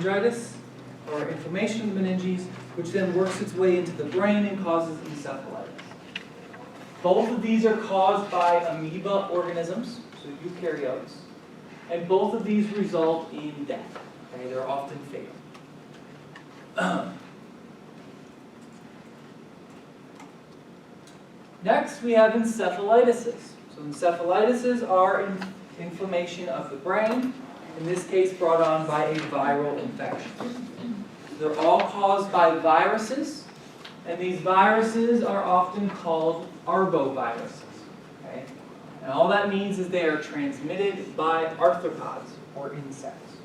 pharyngitis, or inflammation of the meninges, which then works its way into the brain and causes encephalitis. Both of these are caused by amoeba organisms, so eukaryotes, and both of these result in death. Okay? They're often fatal. Next, we have encephalitises. So encephalitises are inflammation of the brain, in this case brought on by a viral infection. They're all caused by viruses, and these viruses are often called arboviruses. Okay? And all that means is they are transmitted by arthropods, or insects.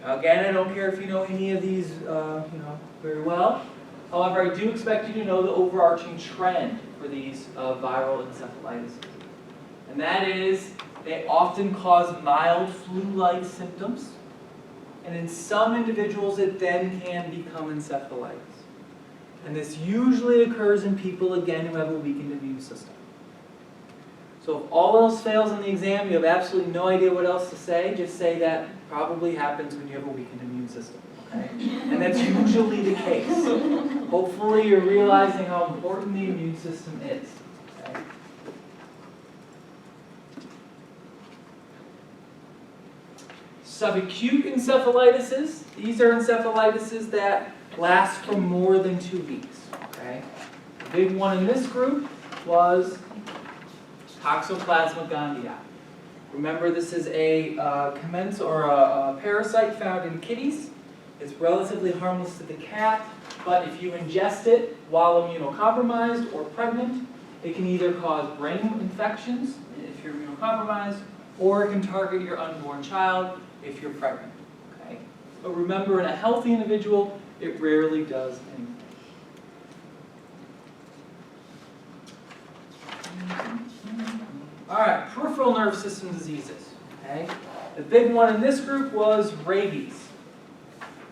Now again, I don't care if you know any of these very well. However, I do expect you to know the overarching trend for these viral encephalitis. And that is, they often cause mild flu-like symptoms, and in some individuals it then can become encephalitis. And this usually occurs in people, again, who have a weakened immune system. So if all else fails in the exam, you have absolutely no idea what else to say, just say that probably happens when you have a weakened immune system. Okay? And that's usually the case. Hopefully you're realizing how important the immune system is. Okay? Subacute encephalitises. These are encephalitises that last for more than 2 weeks. Okay? The big one in this group was Toxoplasma Gondii. Remember, this is a parasite found in kitties. It's relatively harmless to the cat, but if you ingest it while immunocompromised or pregnant, it can either cause brain infections if you're immunocompromised, or it can target your unborn child if you're pregnant. Okay? But remember, in a healthy individual, it rarely does anything. All right, peripheral nerve system diseases. Okay? The big one in this group was rabies.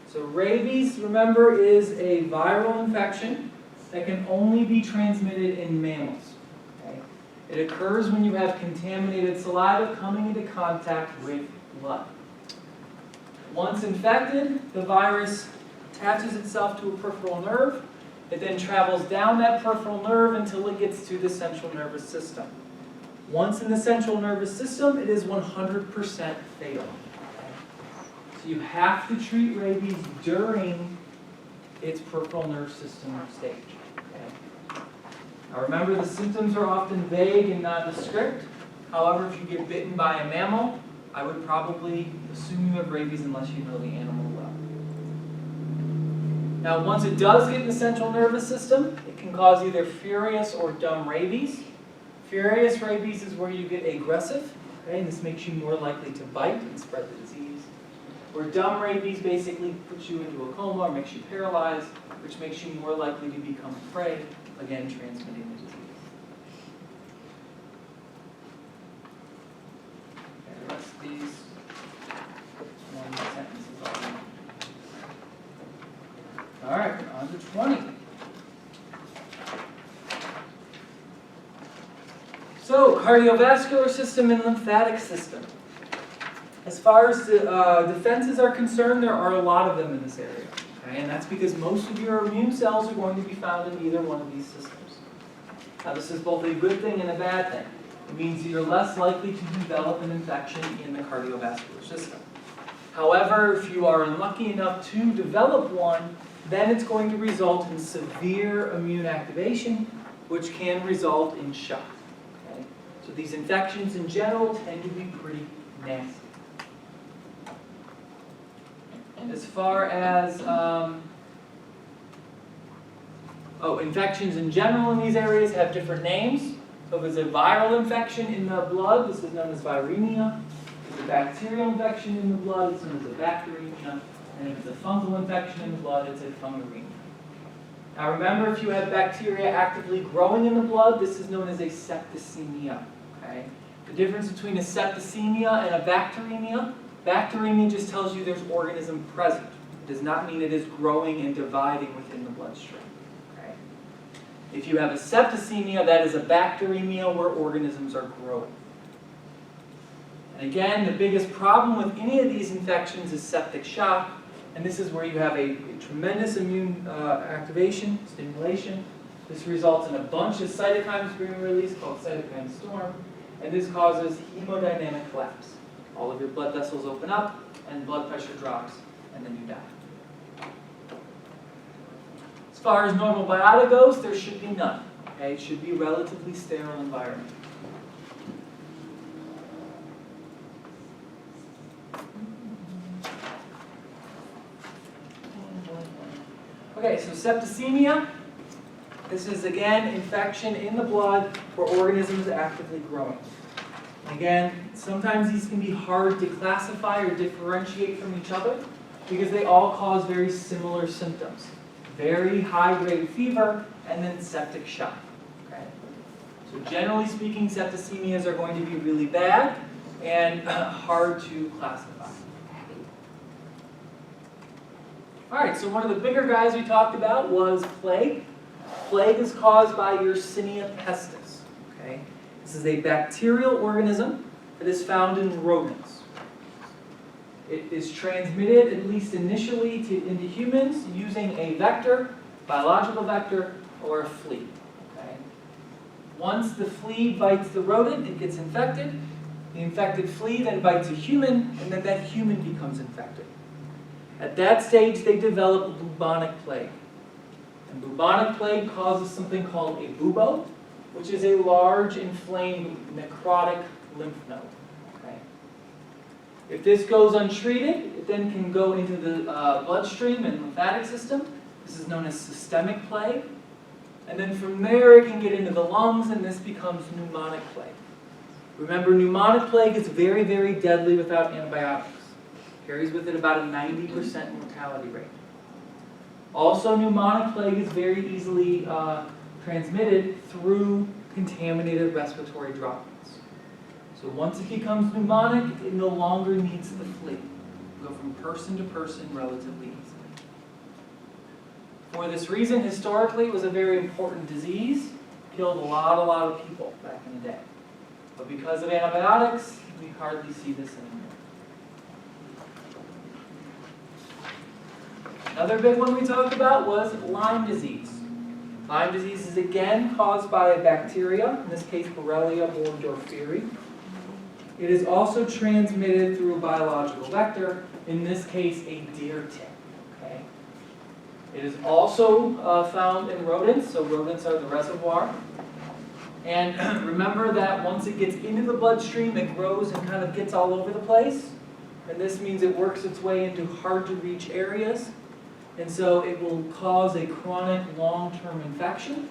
So rabies, remember, is a viral infection that can only be transmitted in mammals. Okay? It occurs when you have contaminated saliva coming into contact with blood. Once infected, the virus attaches itself to a peripheral nerve. It then travels down that peripheral nerve until it gets to the central nervous system. Once in the central nervous system, it is 100% fatal. So you have to treat rabies during its peripheral nerve system stage. Okay? Now remember, the symptoms are often vague and nondescript. However, if you get bitten by a mammal, I would probably assume you have rabies unless you know the animal well. Now once it does get in the central nervous system, it can cause either furious or dumb rabies. Furious rabies is where you get aggressive, okay, and this makes you more likely to bite and spread the disease. Where dumb rabies basically puts you into a coma or makes you paralyzed, which makes you more likely to become prey, again transmitting the disease. Okay, the rest of these one sentences all right, on to 20. So, cardiovascular system and lymphatic system. As far as the defenses are concerned, there are a lot of them in this area. Okay? And that's because most of your immune cells are going to be found in either one of these systems. Now, this is both a good thing and a bad thing. It means that you're less likely to develop an infection in the cardiovascular system. However, if you are unlucky enough to develop one, then it's going to result in severe immune activation, which can result in shock. Okay? So these infections in general tend to be pretty nasty. As far as infections in general in these areas have different names. So if it's a viral infection in the blood, this is known as viremia. If it's a bacterial infection in the blood, it's known as a bacteremia. And if it's a fungal infection in the blood, it's a fungaremia. Now remember, if you have bacteria actively growing in the blood, this is known as a septicemia. Okay? The difference between a septicemia and a bacteremia, bacteremia just tells you there's organism present. It does not mean it is growing and dividing within the bloodstream. Okay? If you have a septicemia, that is a bacteremia where organisms are growing. And again, the biggest problem with any of these infections is septic shock, and this is where you have a tremendous immune activation, stimulation. This results in a bunch of cytokines being released called cytokine storm, and this causes hemodynamic collapse. All of your blood vessels open up, and blood pressure drops, and then you die. As far as normal biota goes, there should be none. Okay? It should be a relatively sterile environment. Okay, so septicemia. This is, again, infection in the blood where organisms are actively growing. Again, sometimes these can be hard to classify or differentiate from each other because they all cause very similar symptoms. Very high-grade fever and then septic shock. Okay? So generally speaking, septicemias are going to be really bad and hard to classify. All right, so one of the bigger guys we talked about was plague. Plague is caused by Yersinia pestis. Okay? This is a bacterial organism that is found in rodents. It is transmitted, at least initially, into humans using a vector, biological vector, or a flea. Okay? Once the flea bites the rodent, it gets infected. The infected flea then bites a human, and then that human becomes infected. At that stage, they develop bubonic plague. And bubonic plague causes something called a bubo, which is a large, inflamed, necrotic lymph node. Okay? If this goes untreated, it then can go into the bloodstream and lymphatic system. This is known as systemic plague. And then from there, it can get into the lungs, and this becomes pneumonic plague. Remember, pneumonic plague is very, very deadly without antibiotics. Carries with it about a 90% mortality rate. Also, pneumonic plague is very easily transmitted through contaminated respiratory droplets. So once it becomes pneumonic, it no longer needs the flea. It go from person to person relatively easily. For this reason, historically, it was a very important disease. Killed a lot of people back in the day. But because of antibiotics, we hardly see this anymore. Another big one we talked about was Lyme disease. Lyme disease is again caused by a bacteria, in this case Borrelia burgdorferi. It is also transmitted through a biological vector, in this case a deer tick. Okay? It is also found in rodents, so rodents are the reservoir. And remember that once it gets into the bloodstream, it grows and kind of gets all over the place. And this means it works its way into hard to reach areas. And so it will cause a chronic long-term infection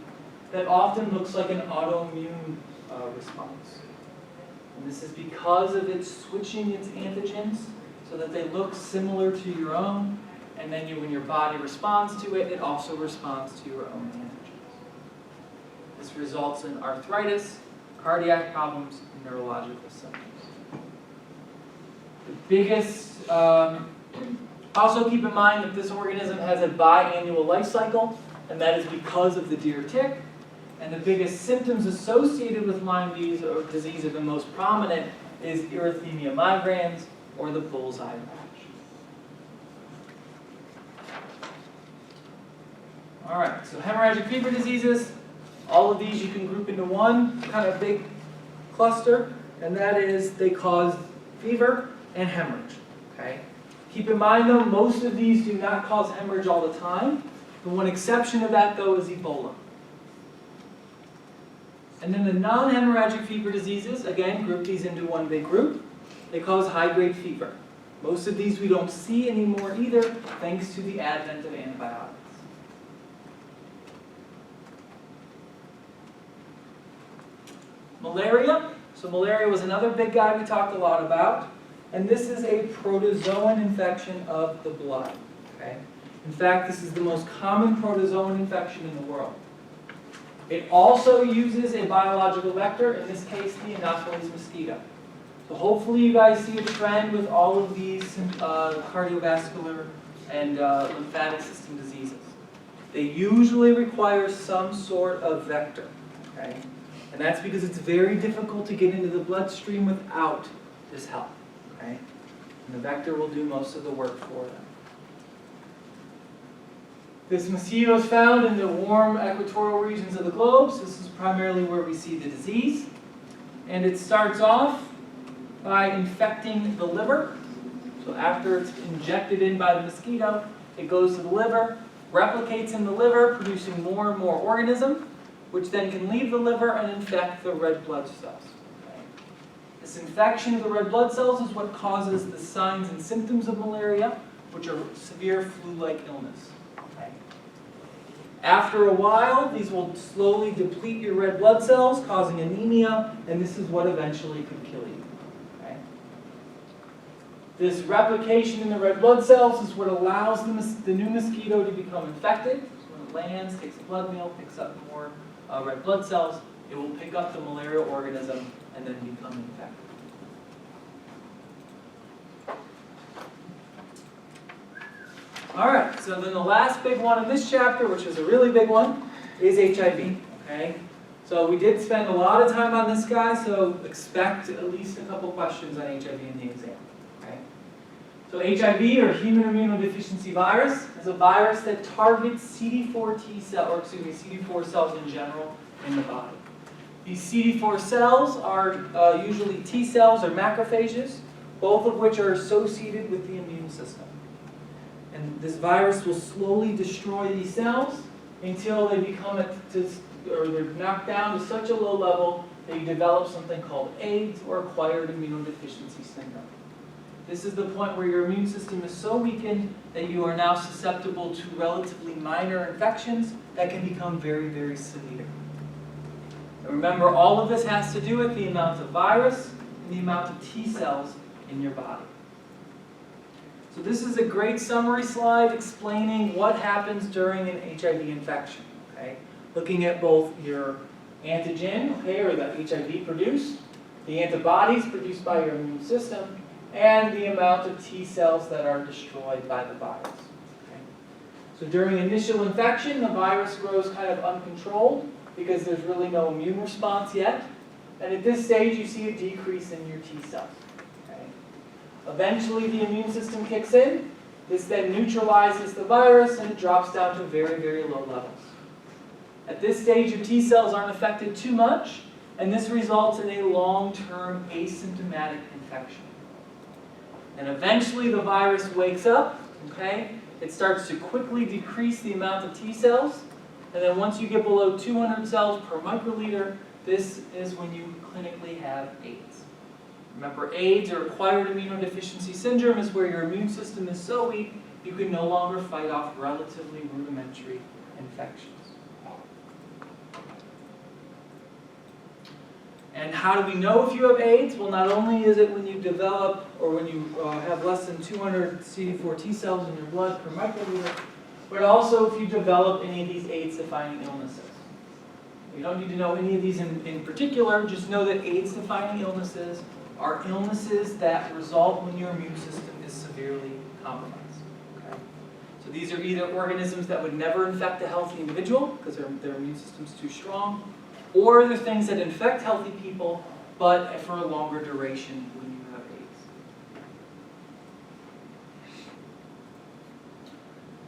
that often looks like an autoimmune response. And this is because of its switching its antigens so that they look similar to your own, and then when your body responds to it, it also responds to your own antigens. This results in arthritis, cardiac problems, and neurological symptoms. The biggest also keep in mind that this organism has a biannual life cycle, and that is because of the deer tick. And the biggest symptoms associated with Lyme disease, or the most prominent, is erythema migrans or the bullseye rash. All right, so hemorrhagic fever diseases, all of these you can group into one kind of big cluster, and that is they cause fever and hemorrhage. Okay? Keep in mind, though, most of these do not cause hemorrhage all the time. The one exception to that, though, is Ebola. And then the non-hemorrhagic fever diseases, again, group these into one big group. They cause high-grade fever. Most of these we don't see anymore either, thanks to the advent of antibiotics. Malaria. So malaria was another big guy we talked a lot about. And this is a protozoan infection of the blood. Okay? In fact, this is the most common protozoan infection in the world. It also uses a biological vector, in this case the Anopheles mosquito. So hopefully you guys see a trend with all of these cardiovascular and lymphatic system diseases. They usually require some sort of vector. Okay? And that's because it's very difficult to get into the bloodstream without this help. Okay? And the vector will do most of the work for them. This mosquito is found in the warm equatorial regions of the globe, so this is primarily where we see the disease. And it starts off by infecting the liver. So after it's injected in by the mosquito, it goes to the liver, replicates in the liver, producing more and more organism, which then can leave the liver and infect the red blood cells. Okay. This infection of the red blood cells is what causes the signs and symptoms of malaria, which are severe flu-like illness. Okay. After a while, these will slowly deplete your red blood cells, causing anemia, and this is what eventually could kill you. Okay. This replication in the red blood cells is what allows the new mosquito to become infected. So when it lands, takes a blood meal, picks up more red blood cells, it will pick up the malarial organism and then become infected. All right, so then the last big one in this chapter, which is a really big one, is HIV. Okay, so we did spend a lot of time on this guy, so expect at least a couple questions on HIV in the exam. Okay, so HIV, or human immunodeficiency virus, is a virus that targets CD4 T cell, or excuse me, CD4 cells in general in the body. These CD4 cells are usually T cells or macrophages, both of which are associated with the immune system. And this virus will slowly destroy these cells until they become, or they're knocked down to such a low level that you develop something called AIDS, or acquired immunodeficiency syndrome. This is the point where your immune system is so weakened that you are now susceptible to relatively minor infections that can become very, very severe. And remember, all of this has to do with the amount of virus and the amount of T cells in your body. So this is a great summary slide explaining what happens during an HIV infection. Okay? Looking at both your antigen, okay, or that HIV produced, the antibodies produced by your immune system, and the amount of T cells that are destroyed by the virus. Okay? So during initial infection, the virus grows kind of uncontrolled because there's really no immune response yet. And at this stage, you see a decrease in your T cells. Eventually, the immune system kicks in. This then neutralizes the virus, and it drops down to very, very low levels. At this stage, your T cells aren't affected too much, and this results in a long-term asymptomatic infection. And eventually, the virus wakes up. Okay? It starts to quickly decrease the amount of T cells, and then once you get below 200 cells per microliter, this is when you clinically have AIDS. Remember, AIDS, or acquired immunodeficiency syndrome, is where your immune system is so weak you can no longer fight off relatively rudimentary infections. And how do we know if you have AIDS? Well, not only is it when you develop, or when you have less than 200 CD4 T cells in your blood per microliter, but also if you develop any of these AIDS-defining illnesses. You don't need to know any of these in particular, just know that AIDS-defining illnesses are illnesses that result when your immune system is severely compromised. Okay? So these are either organisms that would never infect a healthy individual because their immune system's too strong, or they're things that infect healthy people, but for a longer duration when you have AIDS.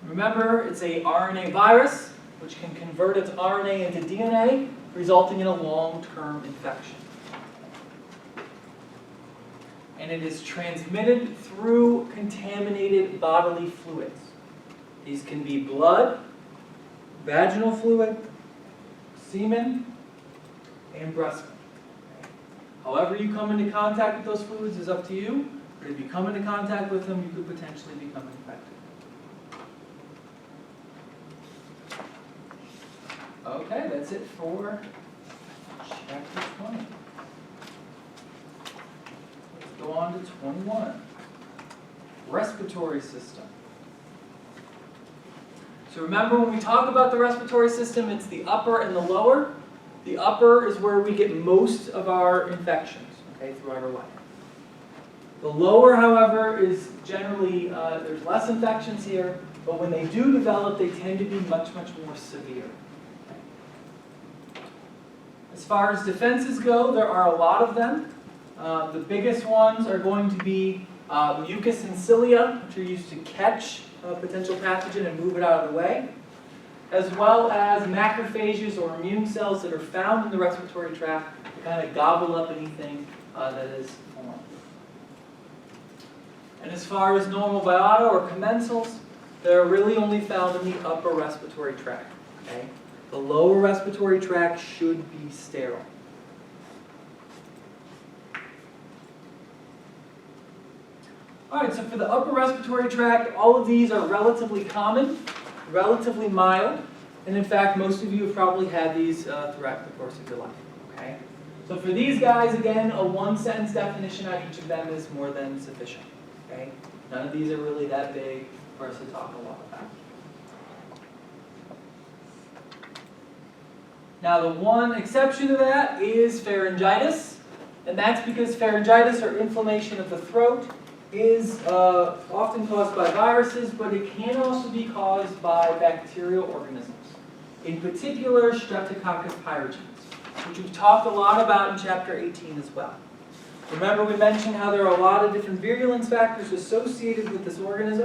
Remember, it's a RNA virus, which can convert its RNA into DNA, resulting in a long-term infection. And it is transmitted through contaminated bodily fluids. These can be blood, vaginal fluid, semen, and breast milk. However you come into contact with those fluids is up to you, but if you come into contact with them, you could potentially become infected. Okay, that's it for chapter 20. Go on to 21. Respiratory system. So remember, when we talk about the respiratory system, it's the upper and the lower. The upper is where we get most of our infections, okay, throughout our life. The lower, however, is generally, there's less infections here, but when they do develop, they tend to be much, much more severe. As far as defenses go, there are a lot of them. The biggest ones are going to be mucus and cilia, which are used to catch a potential pathogen and move it out of the way. as well as macrophages or immune cells that are found in the respiratory tract to kind of gobble up anything that is foreign. And as far as normal biota or commensals, they're really only found in the upper respiratory tract. Okay? The lower respiratory tract should be sterile. All right, so for the upper respiratory tract, all of these are relatively common, relatively mild, and in fact, most of you have probably had these throughout the course of your life. Okay? So for these guys, again, a one-sentence definition on each of them is more than sufficient. Okay? None of these are really that big for us to talk a lot about. Now, the one exception to that is pharyngitis, and that's because pharyngitis, or inflammation of the throat, is often caused by viruses, but it can also be caused by bacterial organisms, in particular Streptococcus pyogenes, which we've talked a lot about in Chapter 18 as well. Remember we mentioned how there are a lot of different virulence factors associated with this organism.